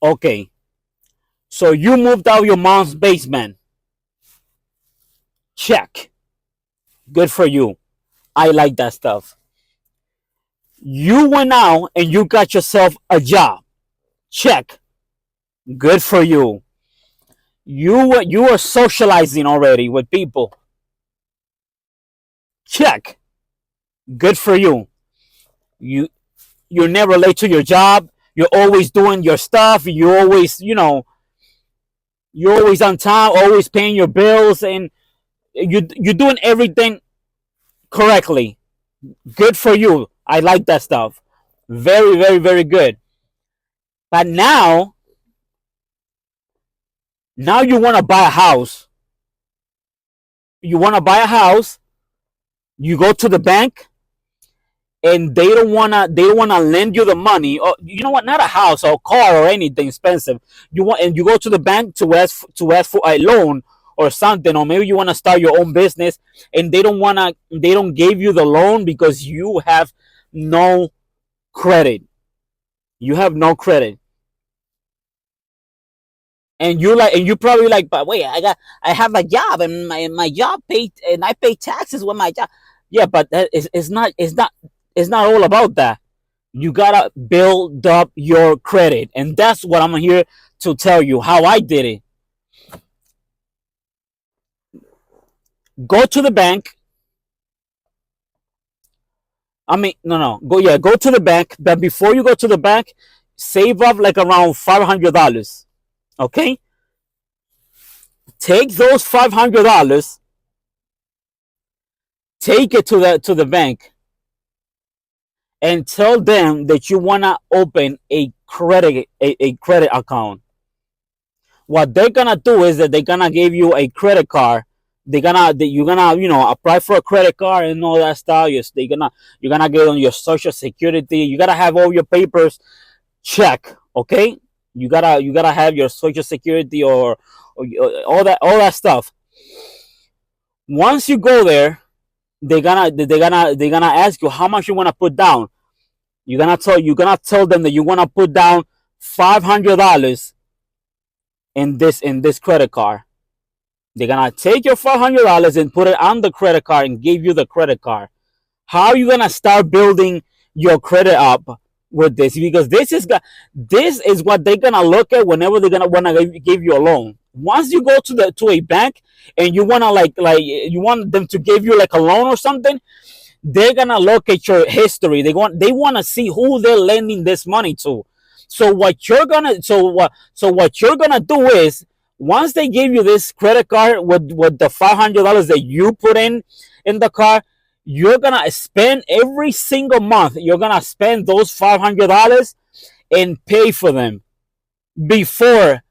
Okay, so you moved out your mom's basement. Check. Good for you. I like that stuff. You went out and you got yourself a job. Check. Good for you. You are socializing already with people. Check. Good for you. You you're never late to your job. You're always doing your stuff. You're always on time, always paying your bills, and you're doing everything correctly. Good for you. I like that stuff. Very, very, very good. But now you want to buy a house. You want to buy a house. You go to the bank, and they don't wanna lend you the money. Or you know what? Not a house or a car or anything expensive. You go to the bank to ask for a loan or something, or maybe you want to start your own business, and they don't give you the loan because you have no credit. You have no credit. And you probably like, but wait, I have a job, and my job paid, and I pay taxes with my job. Yeah, but it's not all about that. You gotta build up your credit, and that's what I'm here to tell you how I did it. Go to the bank. I mean, no, go to the bank. But before you go to the bank, save up like around $500. Okay, take those $500, take it to the bank, and tell them that you wanna open a credit account. What they're gonna do is that they're gonna give you a credit card. You're gonna apply for a credit card and all that stuff. You're gonna get on your social security. You gotta have all your papers check. Okay, you gotta have your social security, or all that stuff. Once you go there, they're gonna ask you how much you wanna put down. You're gonna tell them that you wanna put down $500 in this credit card. They're gonna take your $500 and put it on the credit card and give you the credit card. How are you gonna start building your credit up with this? Because this is what they're gonna look at whenever they're gonna wanna give you a loan. Once you go to a bank and you wanna you want them to give you like a loan or something, they're gonna look at your history. They want to see who they're lending this money to. So what you're gonna do is, once they give you this credit card with the $500 that you put in the car, you're gonna spend every single month. You're gonna spend those $500 and pay for them before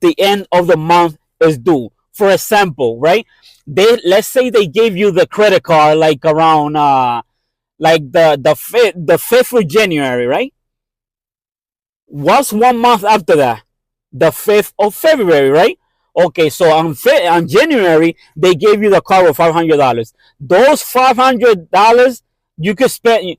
the end of the month is due. For example, right? Let's say they gave you the credit card like around like the fifth of January, right? What's one month after that? The 5th of February, right? Okay, so on January they gave you the car with $500. Those $500 you could spend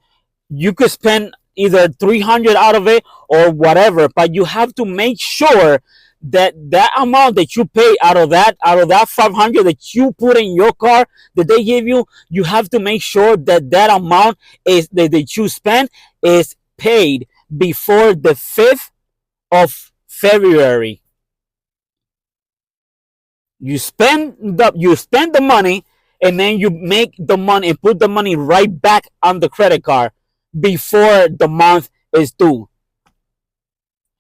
you could spend either 300 out of it or whatever, but you have to make sure that that amount that you pay out of that 500 that you put in your car that they give you, you have to make sure that that amount is that you spend is paid before the 5th of February. You spend the money, and then you make the money and put the money right back on the credit card before the month is due.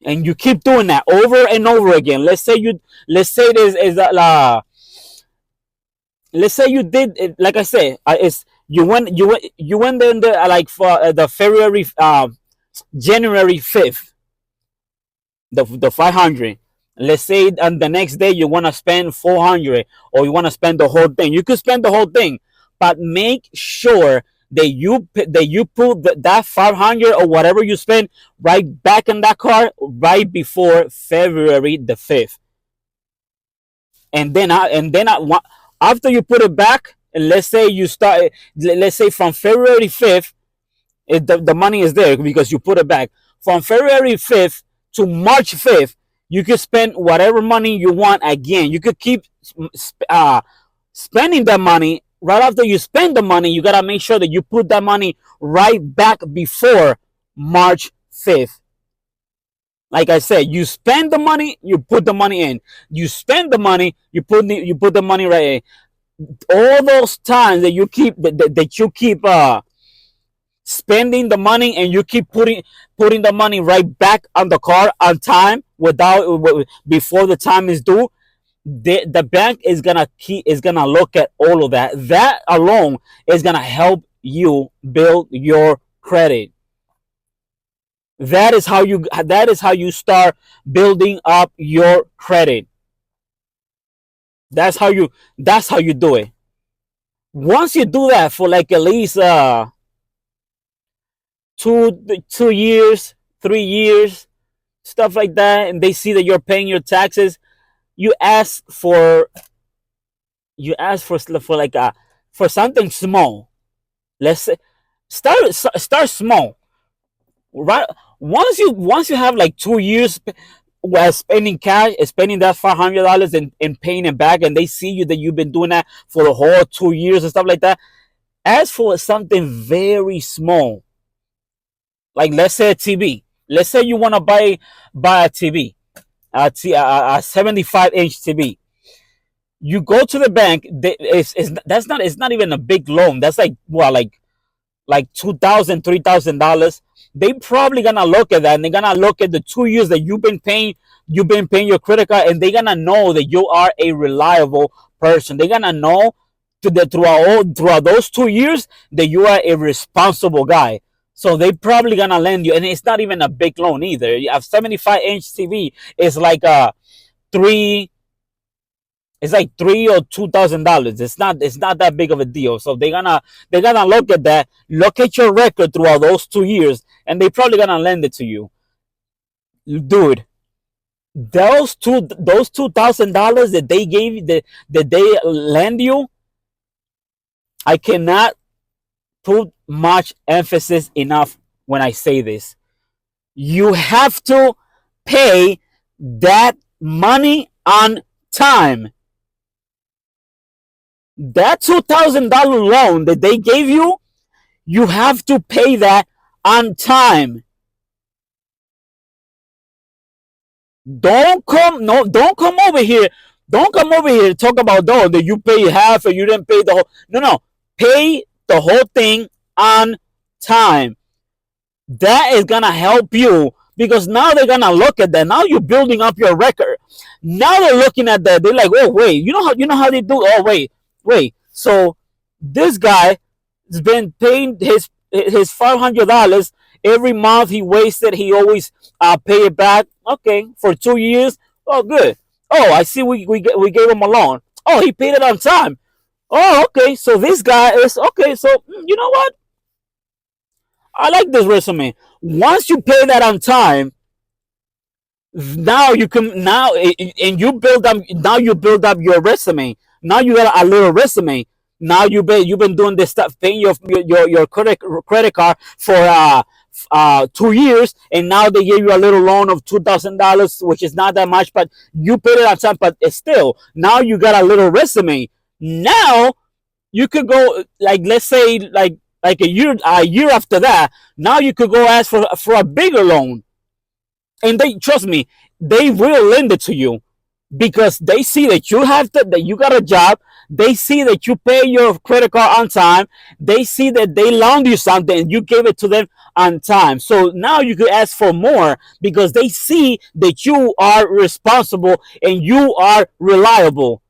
And you keep doing that over and over again. Let's say this is let's say you did it, like I said, it's you went in the like for the February January 5th, the 500. Let's say on the next day you want to spend 400, or you want to spend the whole thing. You could spend the whole thing, but make sure that you put that 500 or whatever you spend right back in that card right before February the 5th. After you put it back, and let's say from February 5th, the money is there because you put it back. From February 5th to March 5th, You could spend whatever money you want again. You could keep spending that money. Right after you spend the money, you gotta make sure that you put that money right back before March 5th. Like I said, you spend the money, you put the money in. You spend the money, you put the money right in. All those times that you keep spending the money, and you keep putting the money right back on the card on time without before the time is due, the bank is gonna look at all of that. That alone is gonna help you build your credit. That is how you start building up your credit. That's how you do it. Once you do that for like at least 2 years, 3 years, stuff like that, and they see that you're paying your taxes, you ask for for like a for something small. Let's say start small, right? Once you have like 2 years while spending cash, spending that $500 and paying it back, and they see you that you've been doing that for the whole 2 years and stuff like that. Ask for something very small, like let's say a TV. Let's say you want to buy a TV, a 75-inch TV. You go to the bank. It's not even a big loan. That's like what, like $2,000, $3,000. They probably gonna look at that, and they're gonna look at the 2 years that you've been paying your credit card, and they're gonna know that you are a reliable person. They're gonna know throughout those 2 years that you are a responsible guy. So they probably gonna lend you, and it's not even a big loan either. A 75-inch TV is like three it's like $3,000 or $2,000. It's not that big of a deal. So they're gonna look at that, look at your record throughout those 2 years, and they probably gonna lend it to you. Dude, those $2,000 that they gave you, that they lend you, I cannot put much emphasis enough when I say this. You have to pay that money on time. That $2,000 loan that they gave you, you have to pay that on time. Don't come over here. Don't come over here to talk about that you pay half or you didn't pay the whole. No. Pay the whole thing on time. That is gonna help you, because now they're gonna look at that. Now you're building up your record. Now they're looking at that. They're like, oh wait, you know how they do. Oh wait. So this guy has been paying his $500 every month. He wasted. He always pay it back. Okay, for 2 years. Oh, good. Oh, I see. We gave him a loan. Oh, he paid it on time. Oh, okay. So this guy is okay. So you know what? I like this resume. Once you pay that on time, now you can and you build up your resume. Now you got a little resume. Now you've been doing this stuff, paying your credit card for 2 years, and now they gave you a little loan of $2,000, which is not that much, but you paid it on time. But it's still, now you got a little resume. Now you could go, like, let's say like a year after that. Now you could go ask for a bigger loan, and they, trust me, they will lend it to you, because they see that you got a job. They see that you pay your credit card on time. They see that they loaned you something and you gave it to them on time. So now you could ask for more, because they see that you are responsible and you are reliable.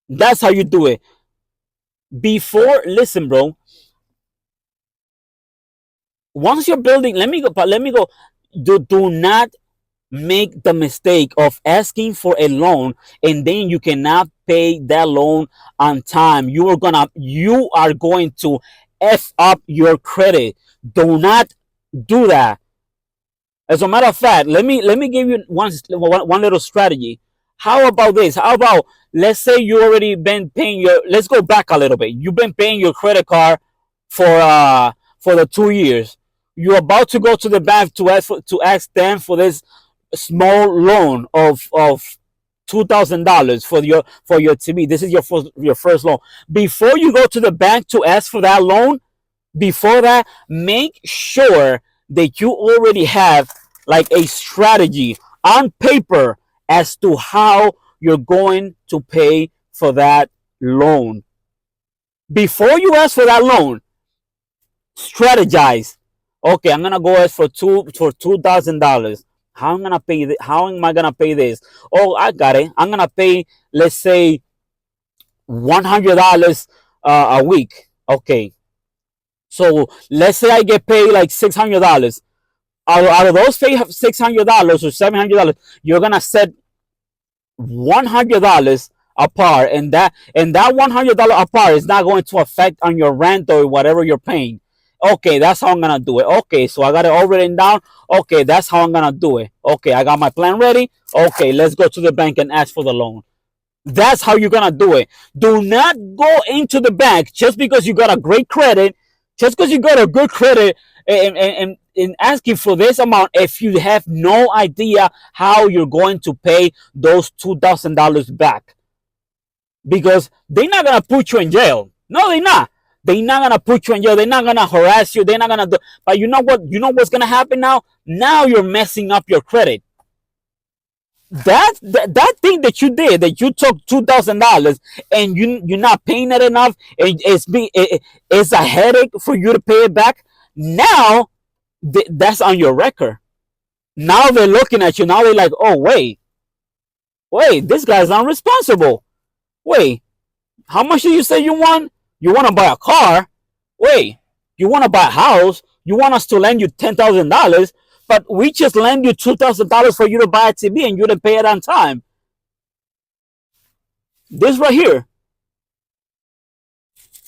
That's how you do it. Listen, bro. Once you're building, let me go. Do not make the mistake of asking for a loan, and then you cannot pay that loan on time. You are going to f up your credit. Do not do that. As a matter of fact, let me give you one little strategy. How about this? How about, let's say you already been paying your. Let's go back a little bit. You've been paying your credit card for the 2 years. You're about to go to the bank to ask them for this small loan of $2,000 for your TV. This is your first loan. Before you go to the bank to ask for that loan, before that, make sure that you already have like a strategy on paper as to how you're going to pay for that loan. Before you ask for that loan, strategize. Okay, I'm gonna go ask for $2,000. How am I gonna pay this? Oh, I got it. I'm gonna pay, let's say, $100 a week. Okay, so let's say I get paid like $600. Out of those $600 or $700, you're gonna set $100 apart, and that $100 apart is not going to affect on your rent or whatever you're paying. Okay, that's how I'm gonna do it. Okay, so I got it all written down. Okay, that's how I'm gonna do it. Okay, I got my plan ready. Okay, let's go to the bank and ask for the loan. That's how you're gonna do it. Do not go into the bank just because you got a great credit, just because you got a good credit, and asking for this amount if you have no idea how you're going to pay those $2,000 back. Because they're not gonna put you in jail. No, they're not. They're not gonna put you in jail. They're not gonna harass you. They're not gonna do. But you know what? You know what's gonna happen now? Now you're messing up your credit. That thing that you did, that you took $2,000 and you're not paying it enough, and it's a headache for you to pay it back. Now that's on your record. Now they're looking at you. Now they're like, oh wait, this guy's unresponsible. Wait, how much do you say you want? You want to buy a car? Wait, you want to buy a house? You want us to lend you $10,000, but we just lend you $2,000 for you to buy a TV and you didn't pay it on time. This right here.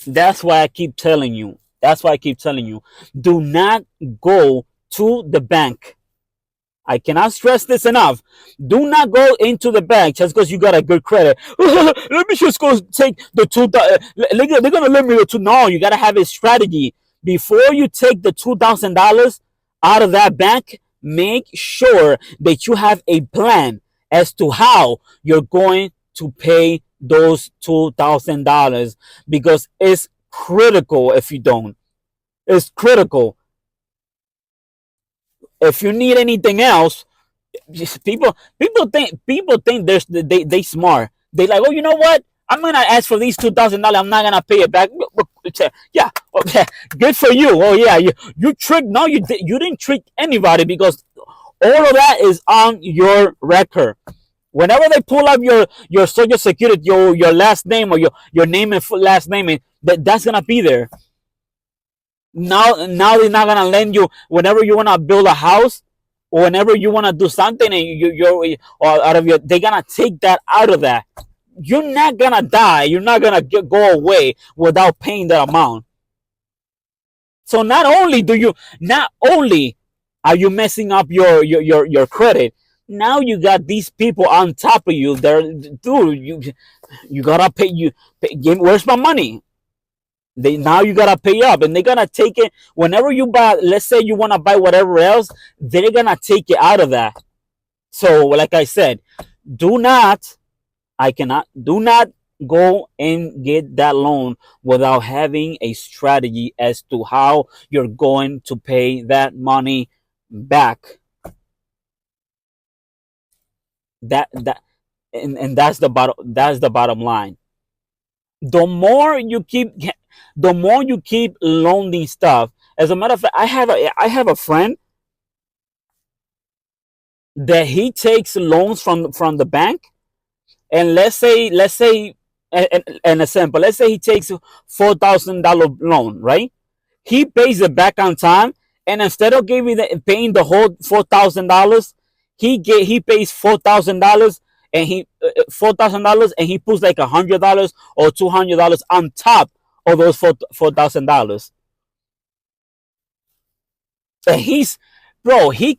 That's why I keep telling you. That's why I keep telling you. Do not go to the bank. I cannot stress this enough. Do not go into the bank just because you got a good credit. Let me just go take the two. They're gonna let me the two. No, you gotta have a strategy before you take the $2,000 out of that bank. Make sure that you have a plan as to how you're going to pay those $2,000, because it's critical. If you don't, it's critical. If you need anything else, people think they smart. They like, oh, you know what? I'm gonna ask for these $2,000. I'm not gonna pay it back. Yeah, okay, good for you. Oh yeah, you tricked. No, you didn't trick anybody, because all of that is on your record. Whenever they pull up your social security, your last name, or your name and last name, that's gonna be there. Now they're not gonna lend you whenever you wanna build a house, or whenever you wanna do something, and you're or out of your, they're gonna take that out of that. You're not gonna die. You're not gonna go away without paying that amount. So not only are you messing up your credit, now you got these people on top of you. They're, dude, you gotta pay. Where's my money? Now you gotta pay up, and they're gonna take it whenever you buy. Let's say you wanna buy whatever else, they're gonna take it out of that. So, like I said, do not. Do not go and get that loan without having a strategy as to how you're going to pay that money back. That and that's the bottom line. The more you keep the more you keep loaning stuff. As a matter of fact, I have a friend that he takes loans from the bank, and let's say an example. Let's say he takes $4,000 loan, right? He pays it back on time, and instead of paying the whole $4,000, he pays $4,000, and $4,000, and he puts like $100 or $200 on top of those $4,000. And bro, he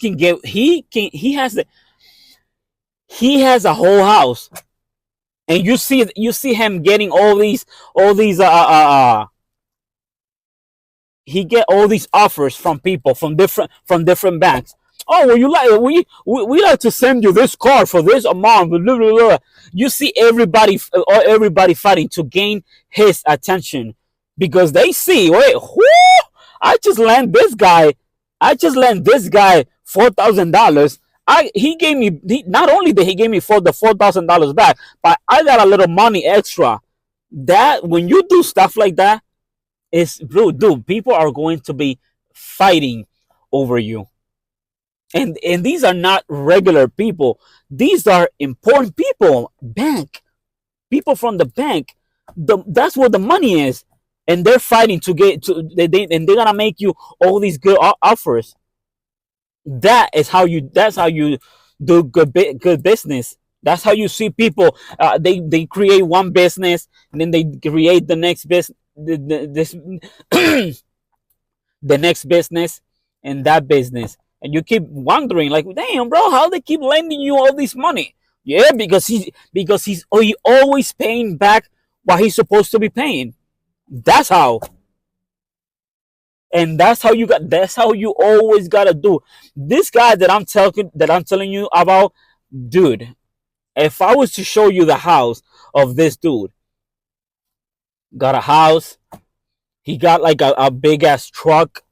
has a whole house, and you see him getting all these he get all these offers from people from different banks. Oh, well, we like to send you this car for this amount. Blah, blah, blah. You see everybody fighting to gain his attention because they see, wait, whoo, I just lent this guy, I just lent this guy $4,000. He gave me not only did he give me the $4,000 back, but I got a little money extra. That when you do stuff like that, is dude, people are going to be fighting over you. And these are not regular people. These are important people. Bank people from the bank. That's where the money is, and they're fighting to get to. And they're gonna make you all these good offers. That's how you do good business. That's how you see people. They create one business, and then they create the next business. This the next business and that business, and you keep wondering like, damn, bro, how they keep lending you all this money? Yeah, he always paying back what he's supposed to be paying. That's how. And that's how you always gotta do. This guy that I'm telling you about, dude, if I was to show you the house of this dude, got a house, he got like a big ass truck.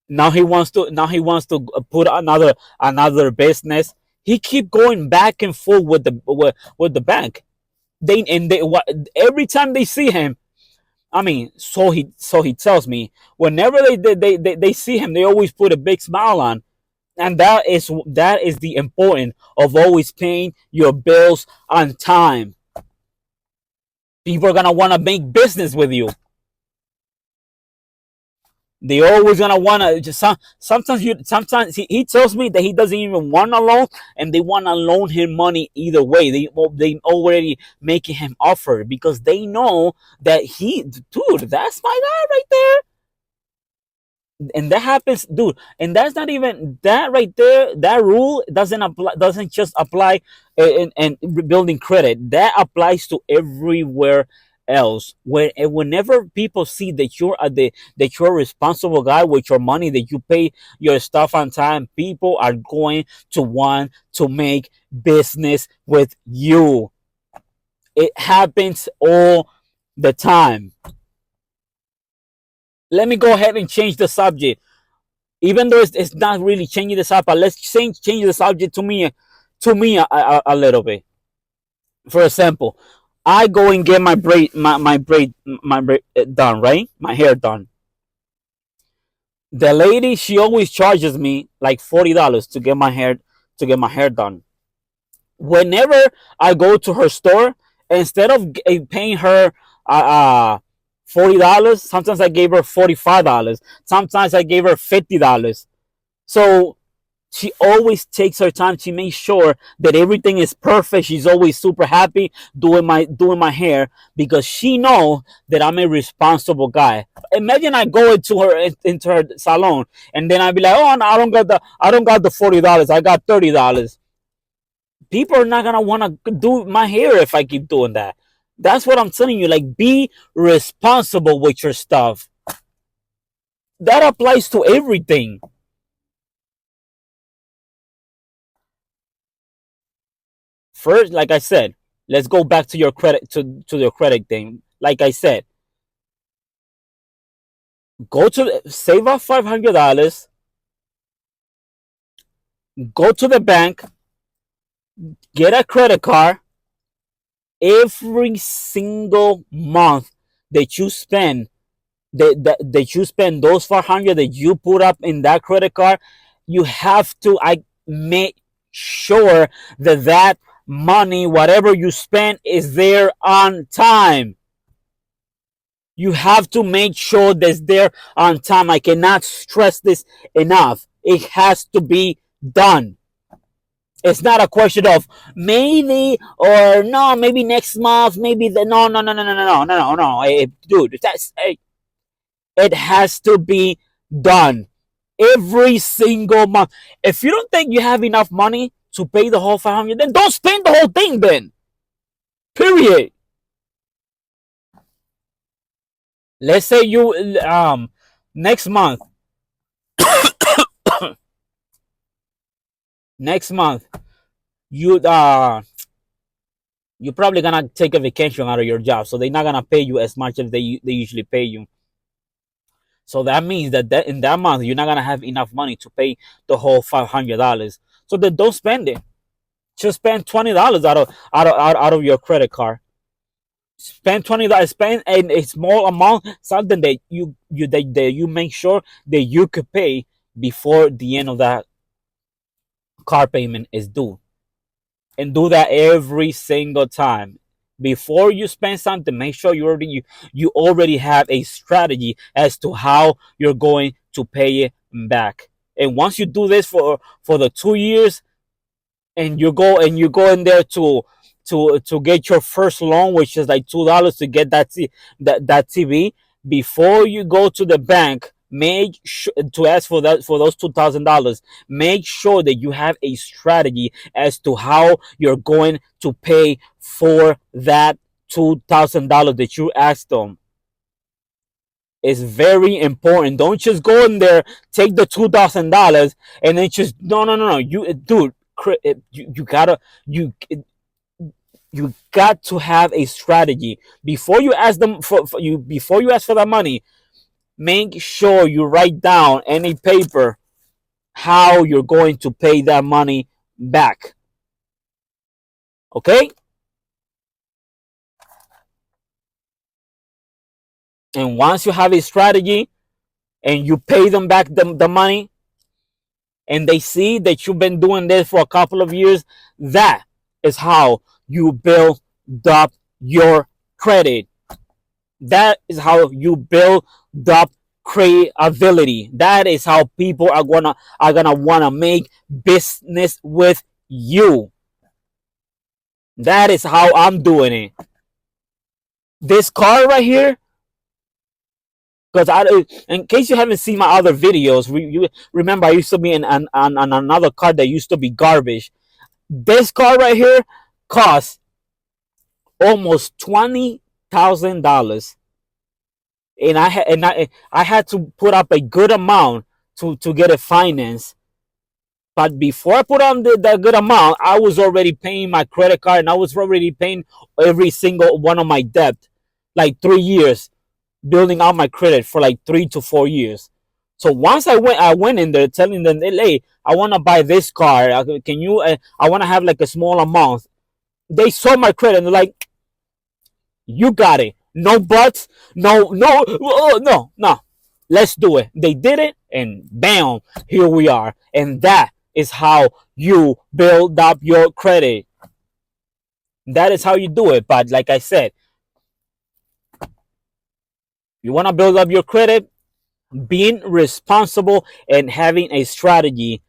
Now he wants to put another business. He keep going back and forth with the bank. Every time they see him, I mean, so he tells me, whenever they see him, they always put a big smile on. And that is the important of always paying your bills on time. People are gonna want to make business with you. They always gonna wanna just sometimes he tells me that he doesn't even want a loan, and they wanna loan him money either way. They already making him offer because they know that dude, that's my guy right there. And that happens, dude. And that's not even that right there. That rule doesn't just apply in building credit. That applies to everywhere else. Whenever people see that you're a responsible guy with your money, that you pay your stuff on time, people are going to want to make business with you. It happens all the time. Let me go ahead and change the subject, even though it's not really changing the subject. But let's change the subject to me a little bit. For example, I go and get my braid done, right? My hair done. The lady, she always charges me like $40 to get my hair done. Whenever I go to her store, instead of paying her $40, sometimes I gave her $45. Sometimes I gave her $50. So she always takes her time. She makes sure that everything is perfect. She's always super happy doing my hair because she know that I'm a responsible guy. Imagine I go into her salon, and then I be like, oh no, I don't got the $40. I got $30. People are not gonna want to do my hair if I keep doing that. That's what I'm telling you. Like, be responsible with your stuff. That applies to everything. First, like I said, let's go back to your credit to your credit thing. Like I said, save up $500, go to the bank, get a credit card. Every single month that you spend that you spend those 400 that you put up in that credit card, you have to I make sure that money, whatever you spend, is there on time. You have to make sure that's there on time. I cannot stress this enough. It has to be done. It's not a question of maybe or no, maybe next month, maybe no, no, no, no, no, no, no, no, no, dude, it has to be done every single month. If you don't think you have enough money to pay the whole 500, then don't spend the whole thing. Then, period. Let's say you next month next month you you're probably gonna take a vacation out of your job, so they're not gonna pay you as much as they usually pay you. So that means that in that month you're not gonna have enough money to pay the whole $500. So then don't spend it. Just spend $20 out of your credit card. Spend $20. Spend a small amount, something that that you make sure that you could pay before the end of that car payment is due. And do that every single time. Before you spend something, make sure you already have a strategy as to how you're going to pay it back. And once you do this for the 2 years, and you go in there to get your first loan, which is like $2 to get that TV. Before you go to the bank, make sure to ask for those $2,000. Make sure that you have a strategy as to how you're going to pay for that $2,000 that you asked them. It's very important. Don't just go in there, take the $2,000, and then just no. You dude, you gotta you got to have a strategy before you ask them for you before you ask for that money. Make sure you write down any paper how you're going to pay that money back. Okay? And once you have a strategy and you pay them back the money, and they see that you've been doing this for a couple of years, that is how you build up your credit. That is how you build up credibility. That is how people are gonna wanna make business with you. That is how I'm doing it. This car right here, because in case you haven't seen my other videos, you remember I used to be in another car that used to be garbage. This car right here cost almost $20,000, and I had to put up a good amount to get it financed. But before I put on the good amount, I was already paying my credit card, and I was already paying every single one of my debt, like 3 years, building out my credit for like 3 to 4 years. So once I went in there telling them, hey, I want to buy this car. Can you? I want to have like a small amount. They saw my credit and they're like, you got it. No buts. No. Let's do it. They did it, and bam, here we are. And that is how you build up your credit. That is how you do it. But like I said, you want to build up your credit, being responsible and having a strategy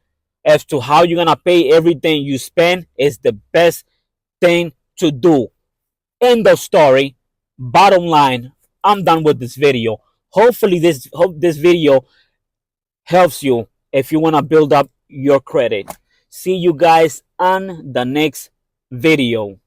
as to how you're going to pay everything you spend is the best thing to do. End of story. Bottom line, I'm done with this video. Hopefully this video helps you if you want to build up your credit. See you guys on the next video.